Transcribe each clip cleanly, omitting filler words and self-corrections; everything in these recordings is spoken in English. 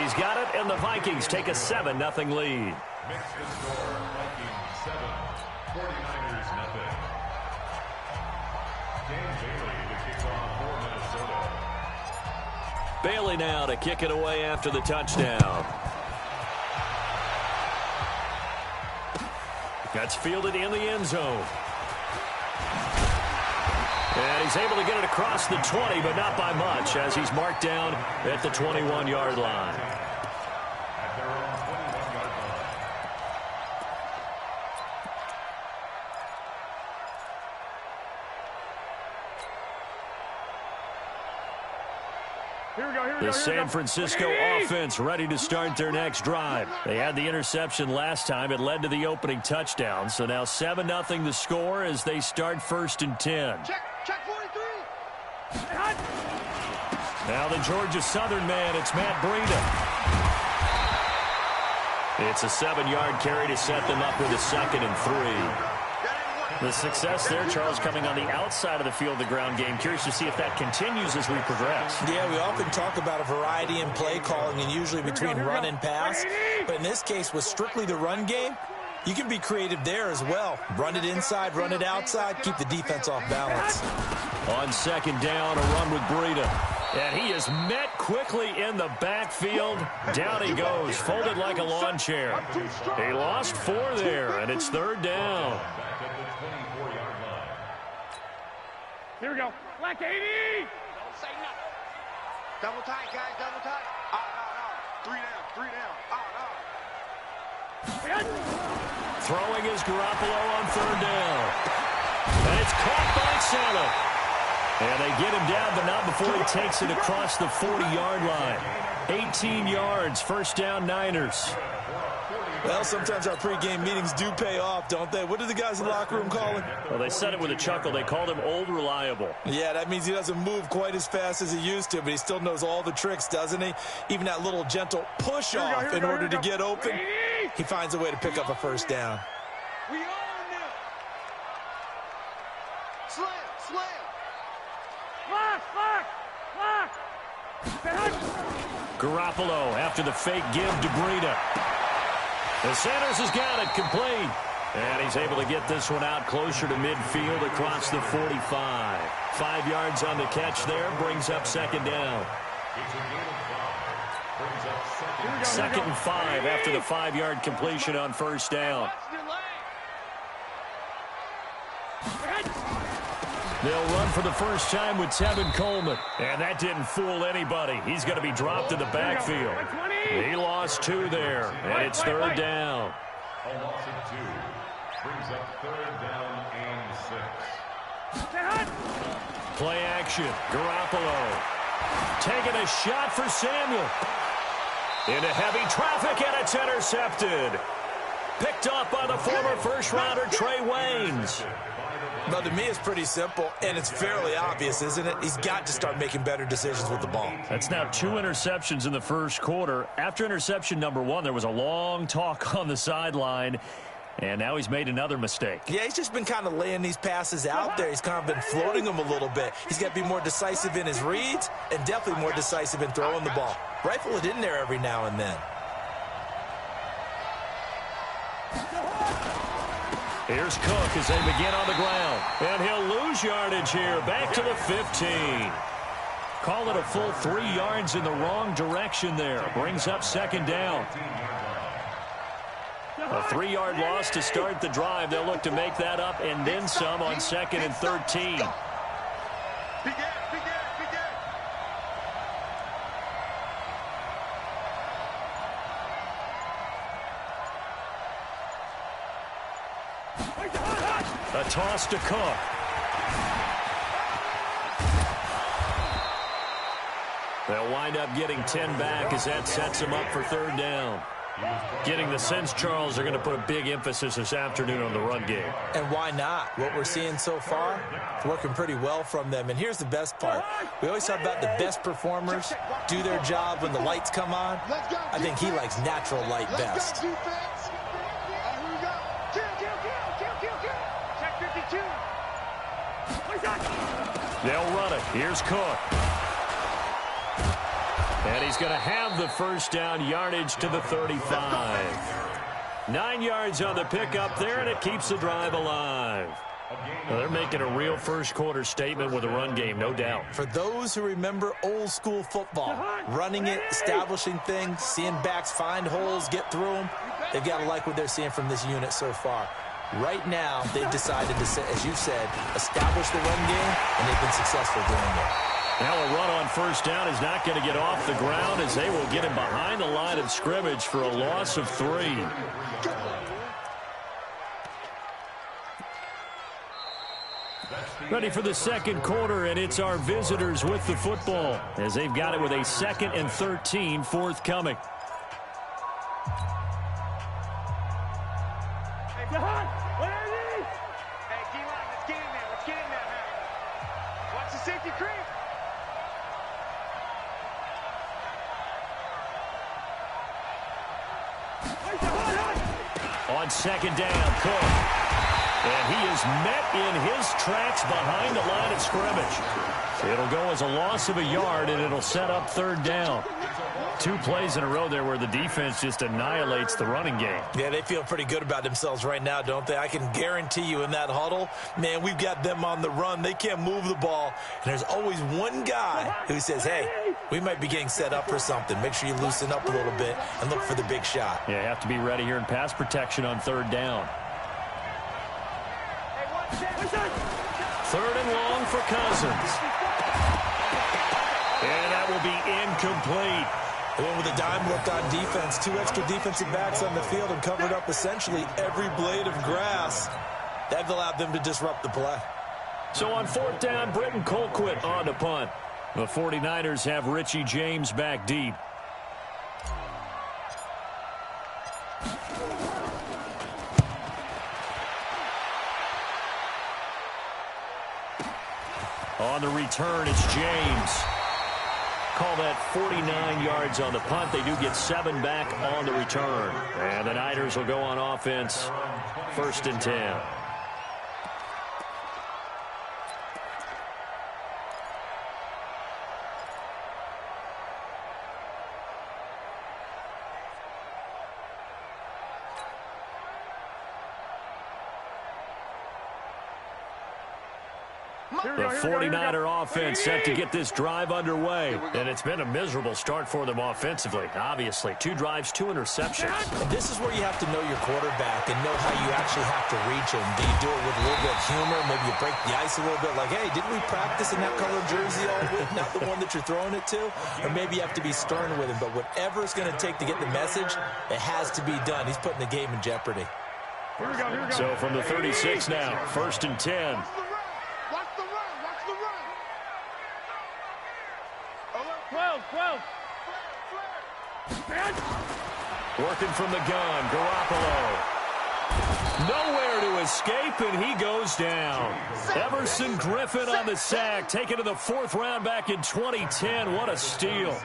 He's got it, and the Vikings take a 7-0 lead. Makes the score Vikings 7, 49ers nothing. Dan Bailey to kick off for Minnesota. Bailey now to kick it away after the touchdown. That's fielded in the end zone. And he's able to get it across the 20, but not by much, as he's marked down at the 21-yard line. At their own 21-yard line. The San Francisco offense ready to start their next drive. They had the interception last time. It led to the opening touchdown. So now 7-0 the score as they start 1st and 10. Check 43. Now the Georgia Southern man, it's Matt Breida. It's a 7-yard carry to set them up with a 2nd and 3. The success there, Charles, coming on the outside of the field, the ground game. Curious to see if that continues as we progress. Yeah, we often talk about a variety in play calling and usually between run and pass. But in this case, with strictly the run game, you can be creative there as well. Run it inside, run it outside, keep the defense off balance. On 2nd down, a run with Breida. And he is met quickly in the backfield. Down he goes, folded like a lawn chair. He lost 4 there, and it's 3rd down. Here we go. Black 80. Don't say nothing. Double tight, guys. Double tight. No. 3 down. Throwing is Garoppolo on 3rd down. And it's caught by Sala. And they get him down, but not before he takes it across the 40-yard line. 18 yards, 1st down Niners. Well, sometimes our pregame meetings do pay off, don't they? What do the guys in the locker room call him? Well, they said it with a chuckle. They called him Old Reliable. Yeah, that means he doesn't move quite as fast as he used to, but he still knows all the tricks, doesn't he? Even that little gentle push-off in order to get open, he finds a way to pick up a 1st down. We own them. Slam. Lock. Garoppolo after the fake give to Breida. The Sanders has got it complete. And he's able to get this one out closer to midfield across the 45. 5 yards on the catch there, brings up 2nd down. 2nd and 5 after the 5-yard completion on 1st down. They'll run for the first time with Tevin Coleman. And that didn't fool anybody. He's going to be dropped in the backfield. He lost 2 there, and it's 3rd down. A loss of 2. Brings up 3rd down and 6. Play action. Garoppolo taking a shot for Samuel. Into heavy traffic, and it's intercepted. Picked off by the former first-rounder Trey Waynes. Well, to me, it's pretty simple, and it's fairly obvious, isn't it? He's got to start making better decisions with the ball. That's now 2 interceptions in the first quarter. After interception number 1, there was a long talk on the sideline, and now he's made another mistake. Yeah, he's just been kind of laying these passes out there. He's kind of been floating them a little bit. He's got to be more decisive in his reads and definitely more decisive in throwing the ball. Rifle it in there every now and then. Here's Cook as they begin on the ground. And he'll lose yardage here. Back to the 15. Call it a full 3 yards in the wrong direction there. Brings up 2nd down. A 3-yard loss to start the drive. They'll look to make that up and then some on 2nd and 13. A toss to Cook. They'll wind up getting 10 back as that sets them up for 3rd down. Getting the sense, Charles, they're going to put a big emphasis this afternoon on the run game. And why not? What we're seeing so far, it's working pretty well from them. And here's the best part. We always talk about the best performers do their job when the lights come on. I think he likes natural light best. They'll run it. Here's Cook. And he's going to have the first down, yardage to the 35. 9 yards on the pickup there, and it keeps the drive alive. Well, they're making a real first-quarter statement with a run game, no doubt. For those who remember old-school football, running it, establishing things, seeing backs find holes, get through them, they've got to like what they're seeing from this unit so far. Right now, they've decided to, as you said, establish the run game, and they've been successful doing it. Now a run on first down is not going to get off the ground as they will get him behind the line of scrimmage for a loss of 3. Ready for the second quarter, and it's our visitors with the football as they've got it with a 2nd and 13 forthcoming. Hey, D-line, let's get in there. Let's get in there, man. Watch the safety creep. On second down, Cook. And he is met in his tracks behind the line of scrimmage. It'll go as a loss of a yard, and it'll set up 3rd down. 2 plays in a row there where the defense just annihilates the running game. Yeah, they feel pretty good about themselves right now, don't they? I can guarantee you in that huddle, man, we've got them on the run. They can't move the ball. And there's always one guy who says, hey, we might be getting set up for something. Make sure you loosen up a little bit and look for the big shot. Yeah, you have to be ready here in pass protection on 3rd down. 3rd and long for Cousins. And that will be incomplete. They went with a dime look on defense. 2 extra defensive backs on the field and covered up essentially every blade of grass. That allowed them to disrupt the play. So on 4th down, Britton Colquitt on to punt. The 49ers have Richie James back deep. On the return, it's James. Call that 49 yards on the punt. They do get 7 back on the return. And the Niners will go on offense. 1st and 10. The 49er offense set to get this drive underway. And it's been a miserable start for them offensively. Obviously, 2 drives, 2 interceptions. And this is where you have to know your quarterback and know how you actually have to reach him. Do you do it with a little bit of humor? Maybe you break the ice a little bit like, hey, didn't we practice in that color jersey all week? Not the one that you're throwing it to? Or maybe you have to be stern with him. But whatever it's going to take to get the message, it has to be done. He's putting the game in jeopardy. Here we go. So from the 36 now, 1st and 10. Watch the run. 12. Working from the gun, Garoppolo. Nowhere to escape, and he goes down. Everson Griffin on the sack, taken to the 4th round back in 2010. What a steal.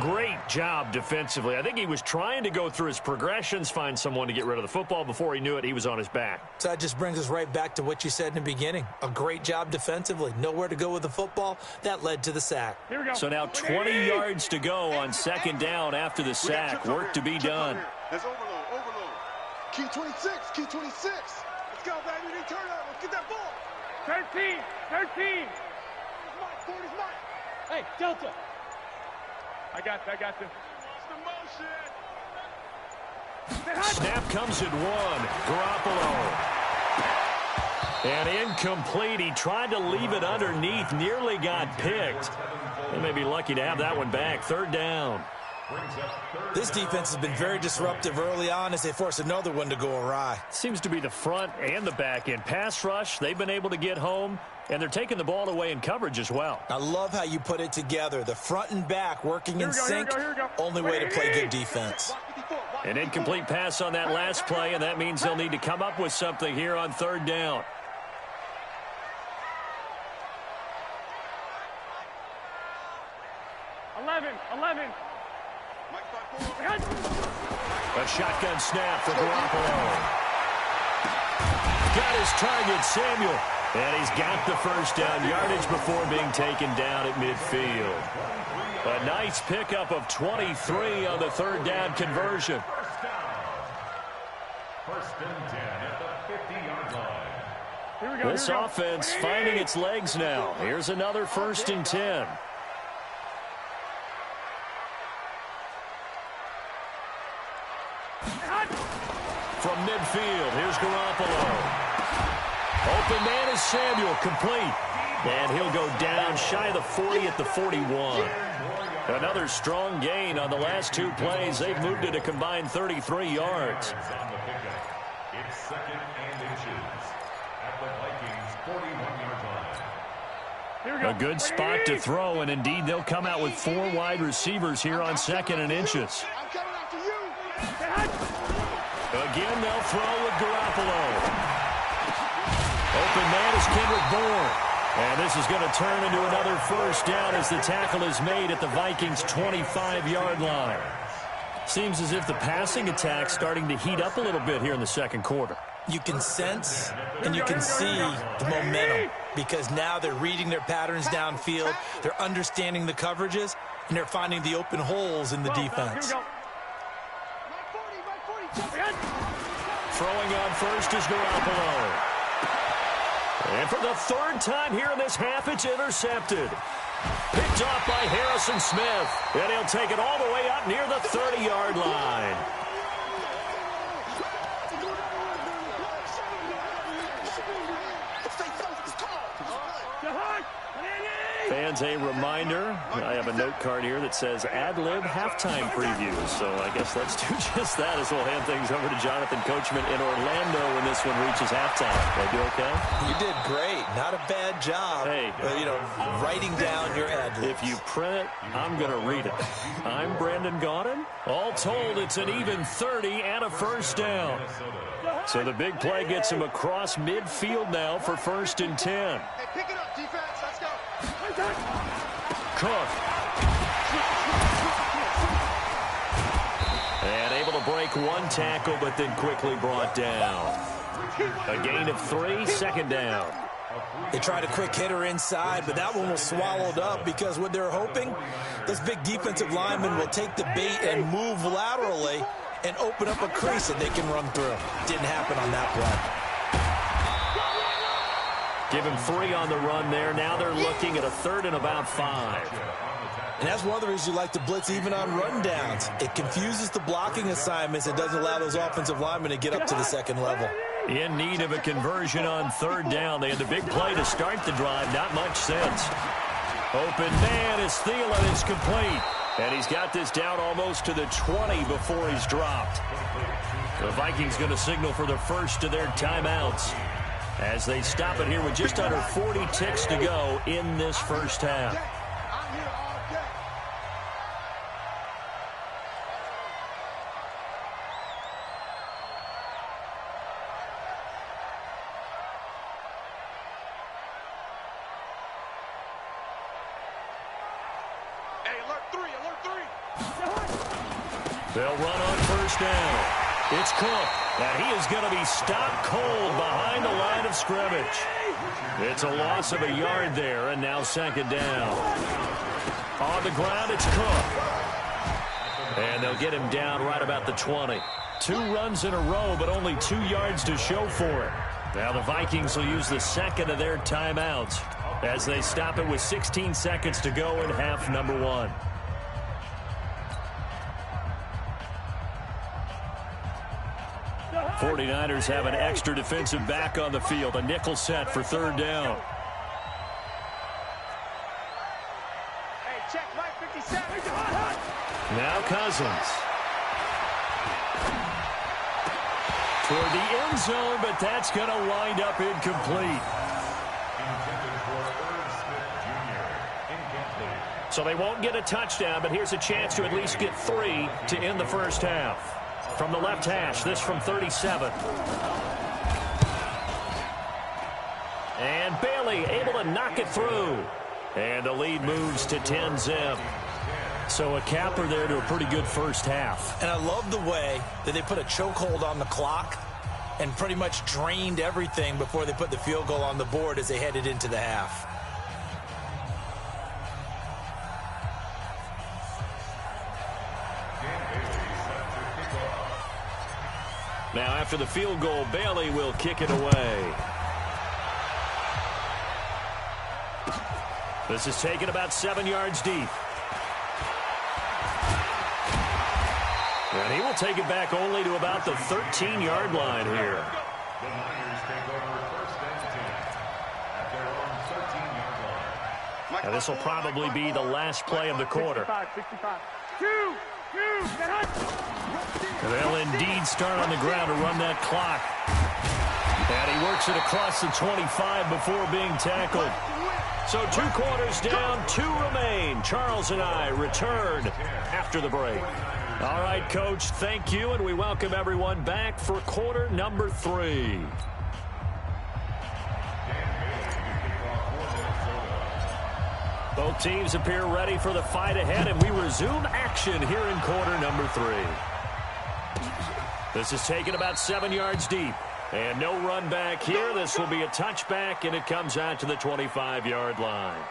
Great job defensively. I think he was trying to go through his progressions, find someone to get rid of the football. Before he knew it, he was on his back. So that just brings us right back to what you said in the beginning. A great job defensively. Nowhere to go with the football. That led to the sack. Here we go. So now 20 yards to go on 2nd down after the sack. Work to be done. There's overload. Key 26. Let's go, baby. They turn up. Let's get that ball. 13. 40's mine. Hey, Delta. I got this. Snap comes at 1. Garoppolo. And incomplete. He tried to leave it underneath. Nearly got picked. They may be lucky to have that one back. 3rd down. This defense has been very disruptive early on as they force another one to go awry. Seems to be the front and the back end. Pass rush, they've been able to get home, and they're taking the ball away in coverage as well. I love how you put it together. The front and back working in sync. Here we go. Only way to play good defense. An incomplete pass on that last play, and that means they'll need to come up with something here on 3rd down. Eleven. A shotgun snap for Garoppolo. Got his target, Samuel. And he's got the first down yardage before being taken down at midfield. A nice pickup of 23 on the third down conversion. First and 10 at the 50-yard line. This offense finding its legs now. Here's another first and 10. From midfield, here's Garoppolo. Open man is Samuel, complete. And he'll go down shy of the 40 at the 41. Another strong gain on the last two plays. They've moved it a combined 33 yards. It's second and inches at the Vikings' 41-yard line. A good spot to throw, and indeed they'll come out with 4 wide receivers here on second and inches. Again, they'll throw with Garoppolo. Open man is Kendrick Bourne. And this is going to turn into another first down as the tackle is made at the Vikings' 25-yard line. Seems as if the passing attack's starting to heat up a little bit here in the second quarter. You can sense and you can see the momentum because now they're reading their patterns downfield, they're understanding the coverages, and they're finding the open holes in the defense. Throwing on first is Garoppolo. And for the third time here in this half, it's intercepted. Picked off by Harrison Smith. And he'll take it all the way up near the 30-yard line. Fans, a reminder, I have a note card here that says ad-lib halftime previews. So I guess let's do just that as we'll hand things over to Jonathan Coachman in Orlando when this one reaches halftime. Did I do okay? You did great. Not a bad job. Hey. Writing down your ad-libs. If you print it, I'm going to read it. I'm Brandon Gaudin. All told, it's an even 30 and a first down. So the big play gets him across midfield now for first and 10. Hey, pick it up, defense. Let's go. Cook. And able to break one tackle, but then quickly brought down. A gain of 3, second down. They tried a quick hitter inside, but that one was swallowed up because what they're hoping, this big defensive lineman will take the bait and move laterally and open up a crease that they can run through. Didn't happen on that play. Give him 3 on the run there. Now they're looking at a third and about 5. And that's one of the reasons you like to blitz even on rundowns. It confuses the blocking assignments. It doesn't allow those offensive linemen to get up to the second level. In need of a conversion on third down. They had the big play to start the drive. Not much sense. Open man is Thielen. It's complete. And he's got this down almost to the 20 before he's dropped. The Vikings going to signal for the first of their timeouts as they stop it here with just under 40 ticks to go in this first half. They'll run on first down. It's Cook, and he is going to be stopped cold behind the line of scrimmage. It's a loss of a yard there, and now second down. On the ground, it's Cook. And they'll get him down right about the 20. 2 runs in a row, but only 2 yards to show for it. Now the Vikings will use the second of their timeouts as they stop it with 16 seconds to go in half number 1. 49ers have an extra defensive back on the field. A nickel set for third down. Hey, check Mike 57. Now Cousins. Toward the end zone, but that's going to wind up incomplete. So they won't get a touchdown, but here's a chance to at least get 3 to end the first half. From the left hash, this from 37. And Bailey able to knock it through. And the lead moves to 10-zip. So a capper there to a pretty good first half. And I love the way that they put a chokehold on the clock and pretty much drained everything before they put the field goal on the board as they headed into the half. Now after the field goal, Bailey will kick it away. This is taken about 7 yards deep. And he will take it back only to about the 13-yard line here. The Niners take over first and 10 at their own 13-yard line. And this will probably be the last play of the quarter. 65. And they'll indeed start on the ground to run that clock. And he works it across the 25 before being tackled. So 2 quarters down, 2 remain. Charles and I return after the break. All right, Coach, thank you, and we welcome everyone back for quarter number 3. Both teams appear ready for the fight ahead, and we resume action here in quarter number 3. This is taken about 7 yards deep. And no run back here. This will be a touchback, and it comes out to the 25-yard line.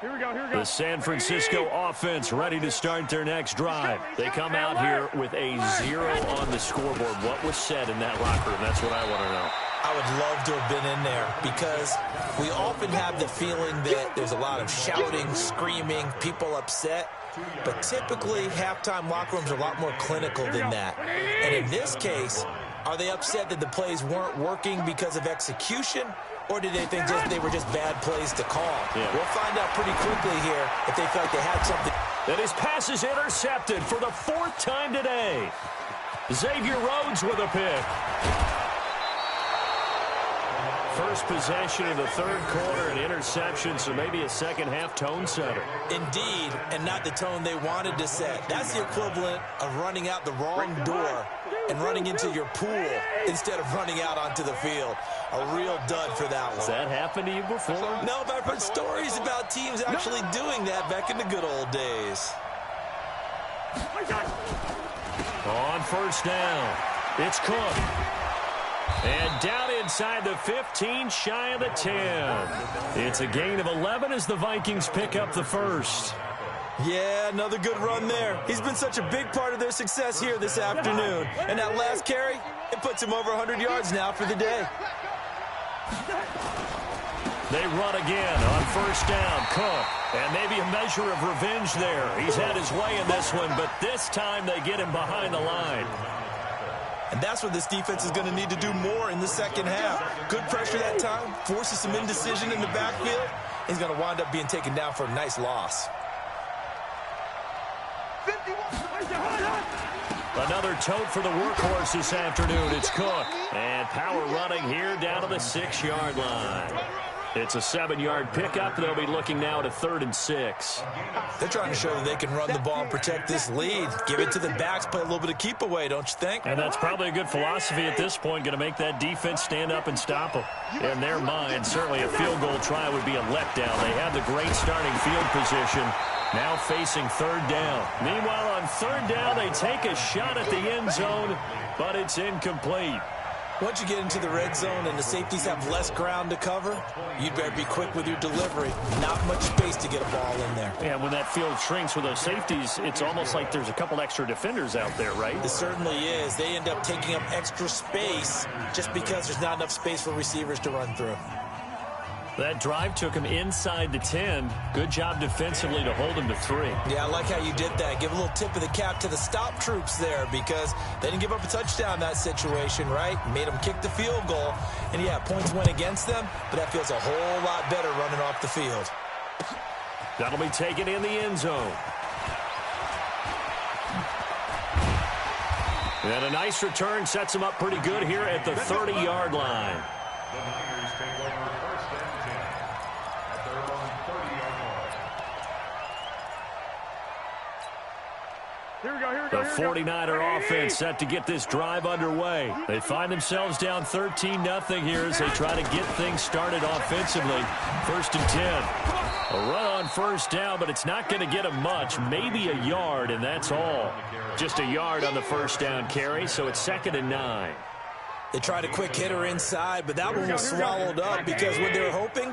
Here we go. The San Francisco offense ready to start their next drive. They come out here with a 0 on the scoreboard. What was said in that locker room? That's what I want to know. I would love to have been in there because we often have the feeling that there's a lot of shouting, screaming, people upset. But typically, halftime locker rooms are a lot more clinical than that. And in this case, are they upset that the plays weren't working because of execution? Or did they think they were just bad plays to call? Yeah. We'll find out pretty quickly here if they felt like they had something. And his pass is intercepted for the 4th time today. Xavier Rhodes with a pick. First possession of the 3rd quarter, an interception, so maybe a second-half tone setter. Indeed, and not the tone they wanted to set. That's the equivalent of running out the wrong door and running into your pool instead of running out onto the field. A real dud for that one. Has that happened to you before? No, but I've heard stories about teams actually doing that back in the good old days. On first down, it's Cook. And down inside the 15, shy of the 10. It's a gain of 11 as the Vikings pick up the first. Yeah, another good run there. He's been such a big part of their success here this afternoon. And that last carry, it puts him over 100 yards now for the day. They run again on first down. Cook. And maybe a measure of revenge there. He's had his way in this one, but this time they get him behind the line. And that's what this defense is going to need to do more in the second half. Good pressure that time, forces some indecision in the backfield. He's going to wind up being taken down for a nice loss. Another tote for the workhorse this afternoon. It's Cook. And power running here down to the 6-yard line. It's a 7-yard pickup. They'll be looking now at a 3rd and 6. They're trying to show that they can run the ball and protect this lead. Give it to the backs, play a little bit of keep away, don't you think? And that's probably a good philosophy at this point, going to make that defense stand up and stop them. In their mind, certainly a field goal try would be a letdown. They have the great starting field position, now facing 3rd down. Meanwhile, on 3rd down, they take a shot at the end zone, but it's incomplete. Once you get into the red zone and the safeties have less ground to cover, you'd better be quick with your delivery. Not much space to get a ball in there. And when that field shrinks with those safeties, it's almost like there's a couple extra defenders out there, right? It certainly is. They end up taking up extra space just because there's not enough space for receivers to run through. That drive took him inside the 10. Good job defensively to hold him to 3. Yeah, I like how you did that. Give a little tip of the cap to the stop troops there because they didn't give up a touchdown in that situation, right? Made them kick the field goal. And, yeah, points went against them, but that feels a whole lot better running off the field. That'll be taken in the end zone. And a nice return sets him up pretty good here at the 30-yard line. The Niners take over first and 10 at their own 30-yard line. The 49er offense set to get this drive underway. They find themselves down 13-0 here as they try to get things started offensively. 1st and 10. A run on 1st down, but it's not going to get them much. Maybe a yard, and that's all. Just a yard on the 1st down carry, so it's 2nd and 9. They tried a quick hitter inside, but that one was swallowed up because what they were hoping,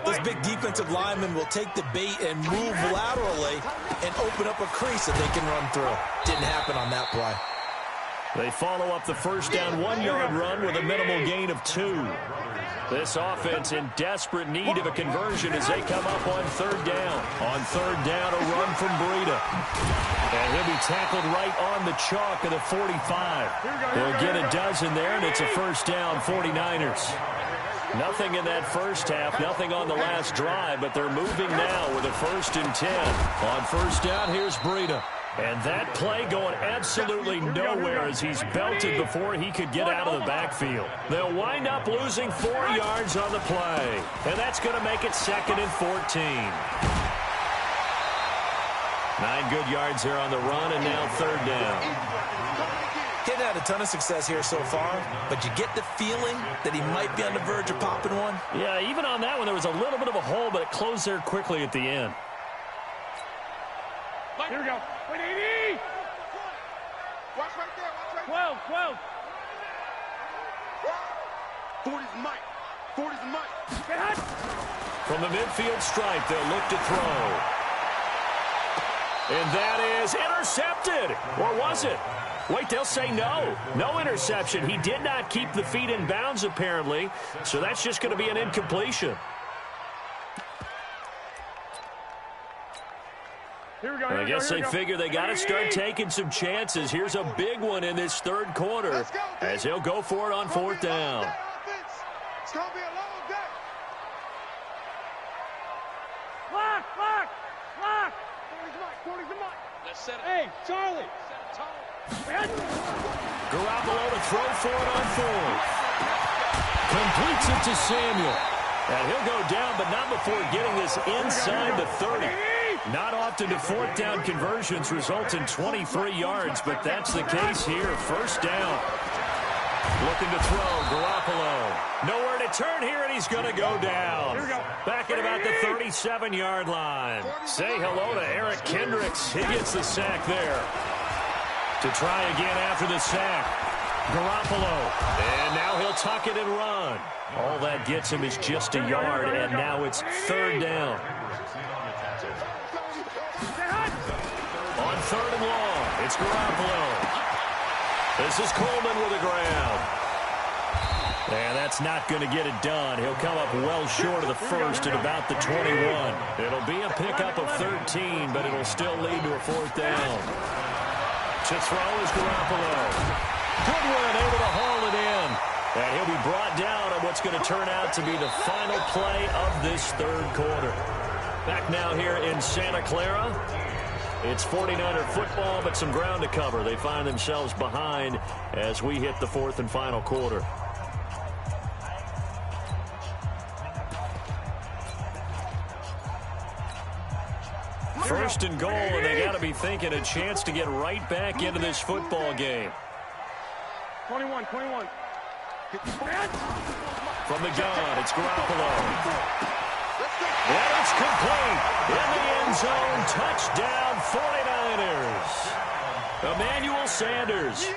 those big defensive linemen will take the bait and move laterally and open up a crease that they can run through. Didn't happen on that play. They follow up the 1st down 1-yard run with a minimal gain of 2. This offense in desperate need of a conversion as they come up on 3rd down. On 3rd down, a run from Breida. And he'll be tackled right on the chalk of the 45. They'll get a dozen there, and it's a 1st down, 49ers. Nothing in that first half, nothing on the last drive, but they're moving now with a 1st and 10. On 1st down, here's Breida. And that play going absolutely nowhere as he's belted before he could get out of the backfield. They'll wind up losing 4 yards on the play. And that's going to make it 2nd and 14. 9 good yards there on the run, and now 3rd down. He hadn't had a ton of success here so far, but you get the feeling that he might be on the verge of popping one. Yeah, even on that one, there was a little bit of a hole, but it closed there quickly at the end. Here we go. 180. Watch right there. Watch right there. 12. 40's Mike. 40's Mike. From the midfield stripe, they'll look to throw. And that is intercepted. Or was it? Wait, they'll say no. No interception. He did not keep the feet in bounds, apparently. So that's just going to be an incompletion. I guess they figure they got to start taking some chances. Here's a big one in this 3rd quarter as he'll go for it on 4th down. It's going to be a long day. Lock. 40's Mike. Let's set it. Hey, Charlie. Garoppolo to throw for it on 4th. Completes it to Samuel. And he'll go down, but not before getting this inside the 30. Not often do 4th down conversions result in 23 yards, but that's the case here. 1st down. Looking to throw, Garoppolo. Nowhere to turn here, and he's going to go down. Back at about the 37-yard line. Say hello to Eric Kendricks. He gets the sack there. To try again after the sack. Garoppolo. And now he'll tuck it and run. All that gets him is just a yard, and now it's 3rd down. On 3rd and long, it's Garoppolo. This is Coleman with a grab. And that's not going to get it done. He'll come up well short of the 1st at about the 21. It'll be a pickup of 13, but it'll still lead to a 4th down. To throw is Garoppolo. Goodwin able to haul it in. And he'll be brought down on what's going to turn out to be the final play of this 3rd quarter. Back now here in Santa Clara. It's 49er football, but some ground to cover. They find themselves behind as we hit the 4th and final quarter. First and goal, and they got to be thinking a chance to get right back into this football game. 21. From the gun, it's Garoppolo. And it's complete. In the end zone, touchdown 49ers. Emmanuel Sanders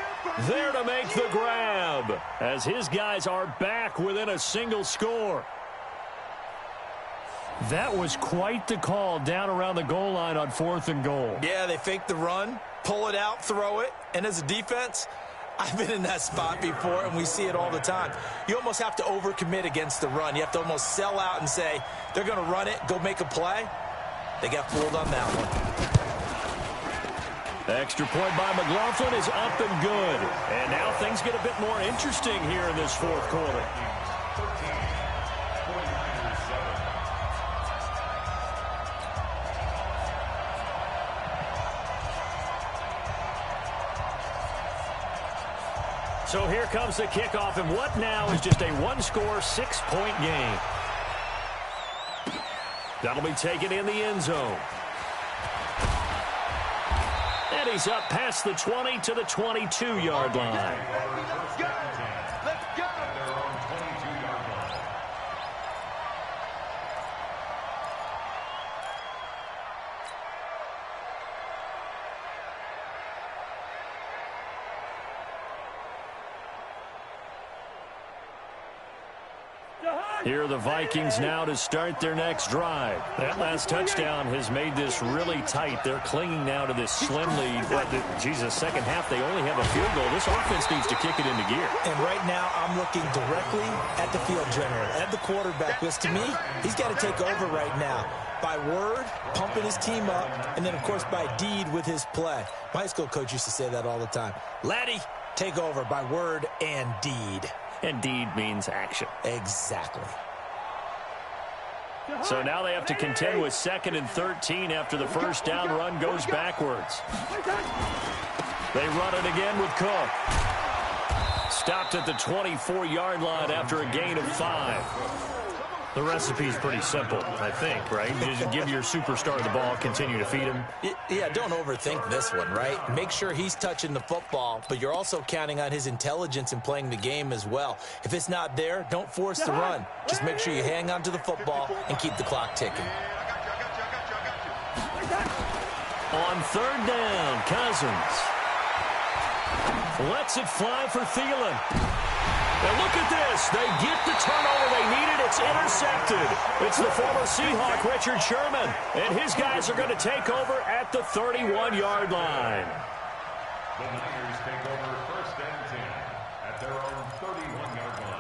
there to make the grab as his guys are back within a single score. That was quite the call down around the goal line on 4th and goal. Yeah, they fake the run, pull it out, throw it, and as a defense, I've been in that spot before, and we see it all the time. You almost have to overcommit against the run. You have to almost sell out and say, they're going to run it, go make a play. They got fooled on that one. Extra point by McLaughlin is up and good. And now things get a bit more interesting here in this 4th quarter. So here comes the kickoff, and what now is just a one-score, 6-point game. That'll be taken in the end zone. And he's up past the 20 to the 22-yard line. Let's go. Let's go. Their own 22-yard line. Here are the Vikings now to start their next drive. That last touchdown has made this really tight. They're clinging now to this slim lead. Jesus, second half, they only have a field goal. This offense needs to kick it into gear. And right now, I'm looking directly at the field general, at the quarterback, because to me, he's got to take over right now. By word, pumping his team up, and then, of course, by deed with his play. My high school coach used to say that all the time. Laddie, take over by word and deed. And deed means action. Exactly. So now they have to contend with 2nd and 13 after the first down run goes backwards. They run it again with Cook. Stopped at the 24-yard line after a gain of 5. The recipe's pretty simple, I think, right? You just give your superstar the ball, continue to feed him. Yeah, don't overthink this one, right? Make sure he's touching the football, but you're also counting on his intelligence in playing the game as well. If it's not there, don't force the run. Just make sure you hang on to the football and keep the clock ticking. On 3rd down, Cousins lets it fly for Thielen. And look at this. They get the turnover they needed. It's intercepted. It's the former Seahawk, Richard Sherman. And his guys are going to take over at the 31-yard line. The Niners take over 1st and 10 at their own 31-yard line.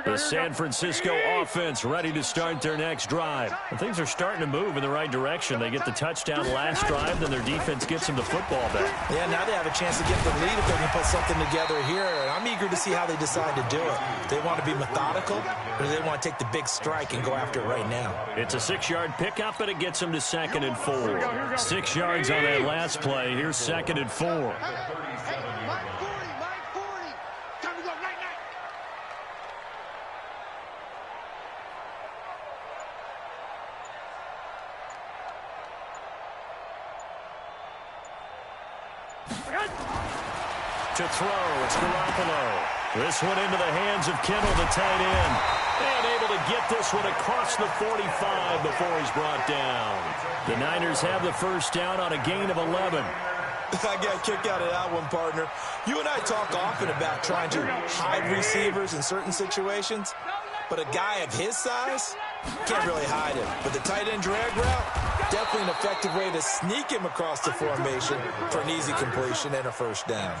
The San Francisco offense ready to start their next drive. And things are starting to move in the right direction. They get the touchdown last drive, then their defense gets them the football back. Yeah, now they have a chance to get the lead if they can put something together here. And I'm eager to see how they decide to do it. They want to be methodical, or do they want to take the big strike and go after it right now? It's a 6-yard pickup, and it gets them to 2nd and 4. 6 yards on that last play. Here's 2nd and 4. To throw, it's Garoppolo. This one into the hands of Kittle, the tight end. And able to get this one across the 45 before he's brought down. The Niners have the first down on a gain of 11. I got a kick out of that one, partner. You and I talk often about trying to hide receivers in certain situations, but a guy of his size can't really hide him. But the tight end drag route, definitely an effective way to sneak him across the formation for an easy completion and a first down.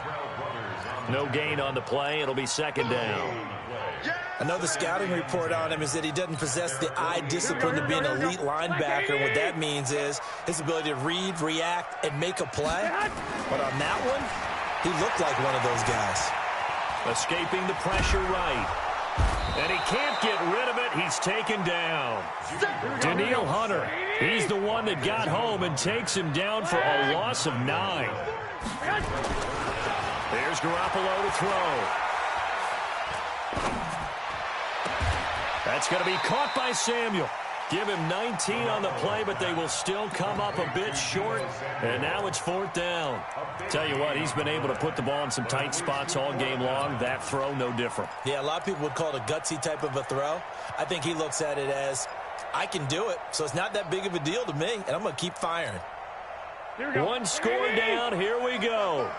No gain on the play. It'll be 2nd down. I know the scouting report on him is that he doesn't possess the eye discipline to be an elite linebacker. And what that means is his ability to read, react, and make a play. But on that one, he looked like one of those guys. Escaping the pressure right. And he can't get rid of it. He's taken down. Danielle Hunter, he's the one that got home and takes him down for a loss of 9. There's Garoppolo to throw. That's going to be caught by Samuel. Give him 19 on the play, but they will still come up a bit short. And now it's 4th down. Tell you what, he's been able to put the ball in some tight spots all game long. That throw, no different. Yeah, a lot of people would call it a gutsy type of a throw. I think he looks at it as, I can do it, so it's not that big of a deal to me, and I'm going to keep firing. One score down. Here we go.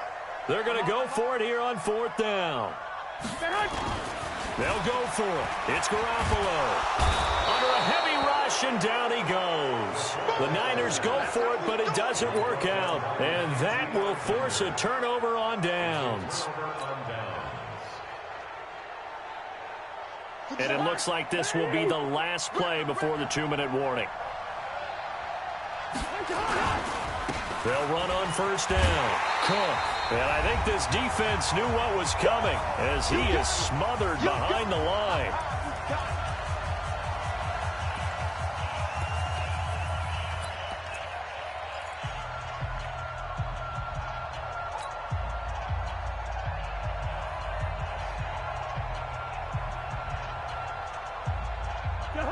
They're going to go for it here on 4th down. They'll go for it. It's Garoppolo. Under a heavy rush, and down he goes. The Niners go for it, but it doesn't work out. And that will force a turnover on downs. And it looks like this will be the last play before the 2-minute warning. They'll run on 1st down. Cook. And I think this defense knew what was coming as he is smothered behind the line.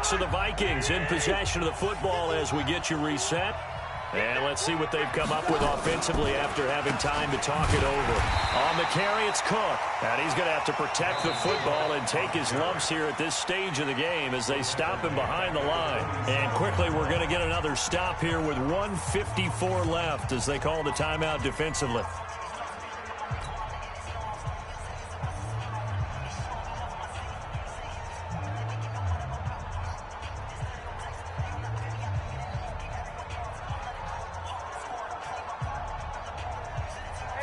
So the Vikings in possession of the football as we get you reset. And let's see what they've come up with offensively after having time to talk it over. On the carry, it's Cook. And he's going to have to protect the football and take his lumps here at this stage of the game as they stop him behind the line. And quickly, we're going to get another stop here with 1:54 left as they call the timeout defensively.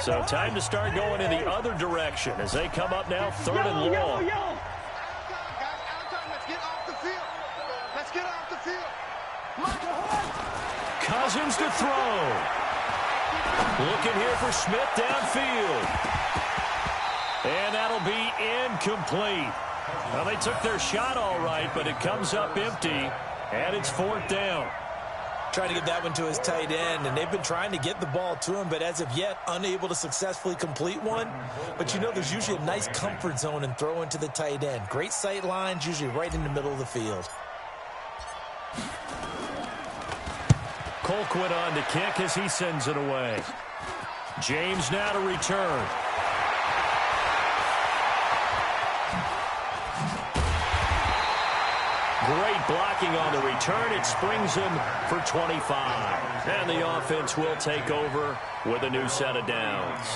So time to start going in the other direction as they come up now, third and long. Let's get off the field. Let's get off the field. Cousins to throw. Looking here for Smith downfield. And that'll be incomplete. Well, they took their shot all right, but it comes up empty, and it's fourth down. Trying to get that one to his tight end, and they've been trying to get the ball to him, but as of yet, unable to successfully complete one. But you know, there's usually a nice comfort zone in throwing to the tight end. Great sight lines, usually right in the middle of the field. Colquitt on to kick as he sends it away. James now to return. Great blocking on the return. It springs him for 25. And the offense will take over with a new set of downs.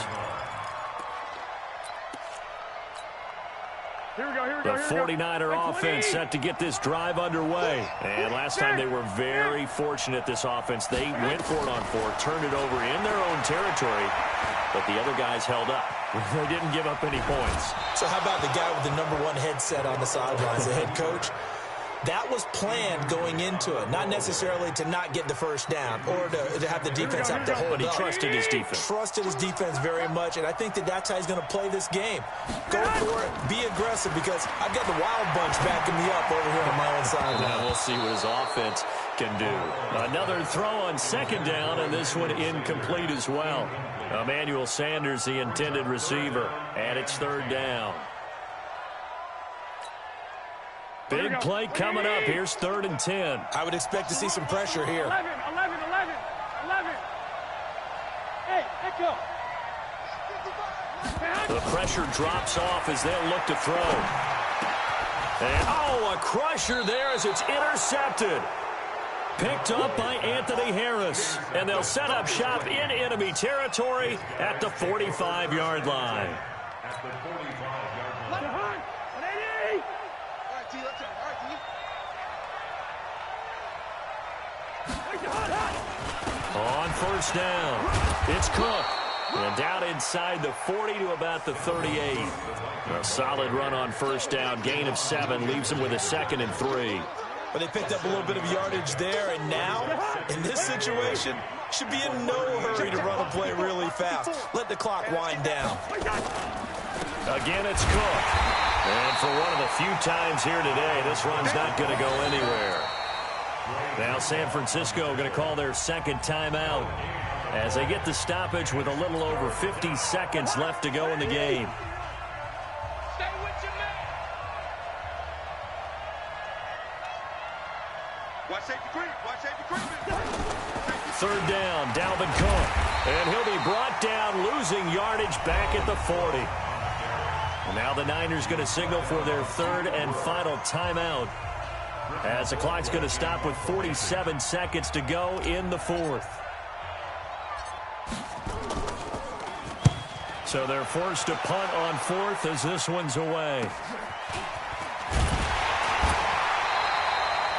The 49er offense set to get this drive underway. And last time they were very fortunate, this offense. They went for it on fourth, turned it over in their own territory, but the other guys held up. They didn't give up any points. So how about the guy with the #1 headset on the sidelines, the head coach? That was planned going into it, not necessarily to not get the first down or to have the defense have to hold up. But he trusted his defense. Trusted his defense very much, and I think that's how he's going to play this game. Go for it, be aggressive, because I've got the wild bunch backing me up over here on my own side. Now we'll see what his offense can do. Another throw on second down, and this one incomplete as well. Emmanuel Sanders, the intended receiver, and it's third down. Big play coming up. Here's 3rd and 10. I would expect to see some pressure here. 11. Hey, echo. The pressure drops off as they'll look to throw. And, a crusher there as it's intercepted. Picked up by Anthony Harris. And they'll set up shop in enemy territory at the 45-yard line. At the 45-yard line. On first down, it's Cook. And down inside the 40 to about the 38. A solid run on first down. Gain of 7 leaves him with a 2nd and 3. But they picked up a little bit of yardage there, and now, in this situation, should be in no hurry to run a play really fast. Let the clock wind down. Again, it's Cook. And for one of the few times here today, this run's not going to go anywhere. Now San Francisco going to call their second timeout as they get the stoppage with a little over 50 seconds left to go in the game. Stay with your man. Watch safety creep. Watch safety creep. Third down, Dalvin Cook. And he'll be brought down, losing yardage back at the 40. Now the Niners going to signal for their third and final timeout, as the clock's going to stop with 47 seconds to go in the 4th. So they're forced to punt on 4th as this one's away.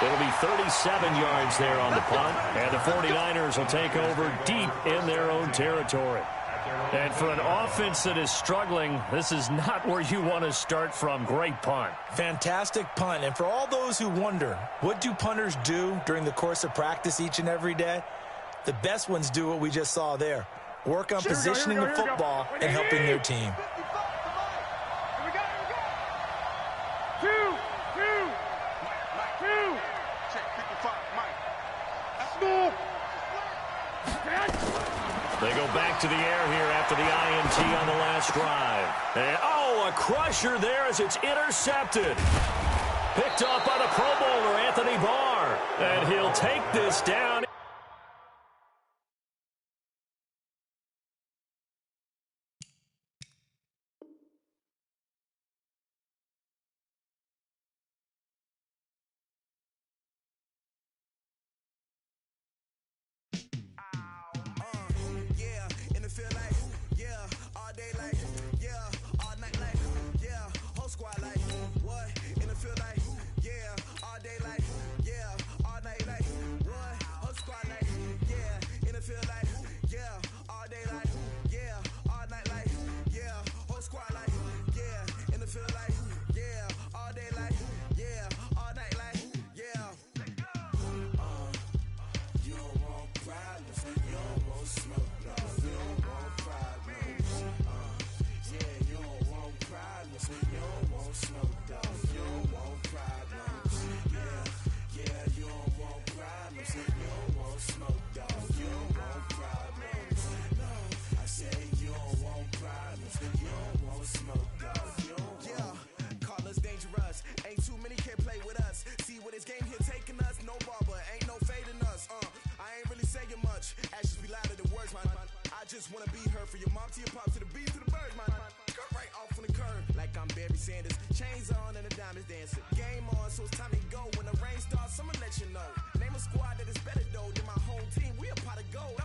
It'll be 37 yards there on the punt, and the 49ers will take over deep in their own territory. And for an offense that is struggling, this is not where you want to start from. Great punt. Fantastic punt. And for all those who wonder, what do punters do during the course of practice each and every day? The best ones do what we just saw there. Work on positioning the football and helping their team. They go back to the air here after the INT on the last drive. And, a crusher there as it's intercepted. Picked off by the Pro Bowler, Anthony Barr. And he'll take this down. Chains on and the diamonds dancing. Game on, so it's time to go. When the rain starts, I'ma let you know. Name a squad that is better though than my home team. We a pot of gold.